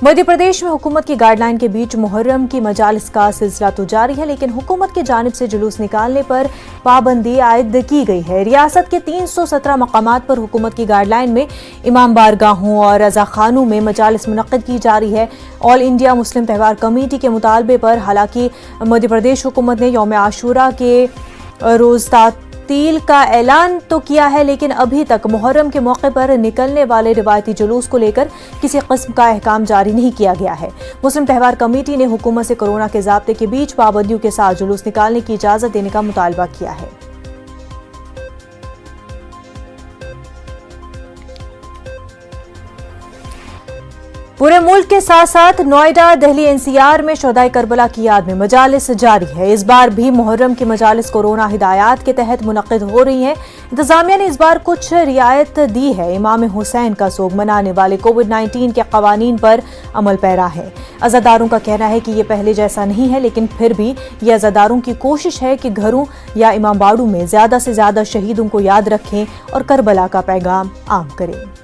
मध्य प्रदेश में हुकूमत की गाइडलाइन के बीच मुहर्रम की मजालिस का सिलसिला तो जारी है, लेकिन हुकूमत की जानिब से जुलूस निकालने पर पाबंदी आयद की गई है। रियासत के 317 मकामात पर हुकूमत की गाइडलाइन में इमाम बारगाहों और रज़ाखानों में मजालिस मुनक्किद की जा रही है। ऑल इंडिया मुस्लिम त्यौहार कमेटी के मुतालबे पर हालांकि मध्य प्रदेश हुकूमत ने यौम आशूरा के रोज़ तातील का ऐलान तो किया है, लेकिन अभी तक मुहर्रम के मौके पर निकलने वाले रिवायती जुलूस को लेकर किसी किस्म का अहकाम जारी नहीं किया गया है। मुस्लिम त्यौहार कमेटी ने हुकूमत से कोरोना के ज़ाब्ते के बीच पाबंदियों के साथ जुलूस निकालने की इजाज़त देने का मुतालबा किया है। पूरे मुल्क के साथ साथ नोएडा, दिल्ली, एनसीआर में शोहदाए करबला की याद में मजालिस जारी है। इस बार भी मुहर्रम की मजालिस कोरोना हिदायत के तहत मुनक्किद हो रही हैं। इंतजामिया ने इस बार कुछ रियायत दी है। इमाम हुसैन का सोग मनाने वाले कोविड-19 के कवानीन पर अमल पैरा है। अज़ादारों का कहना है कि ये पहले जैसा नहीं है, लेकिन फिर भी ये अज़ादारों की कोशिश है कि घरों या इमामबाड़ों में ज्यादा से ज्यादा शहीदों को याद रखें और करबला का पैगाम आम करें।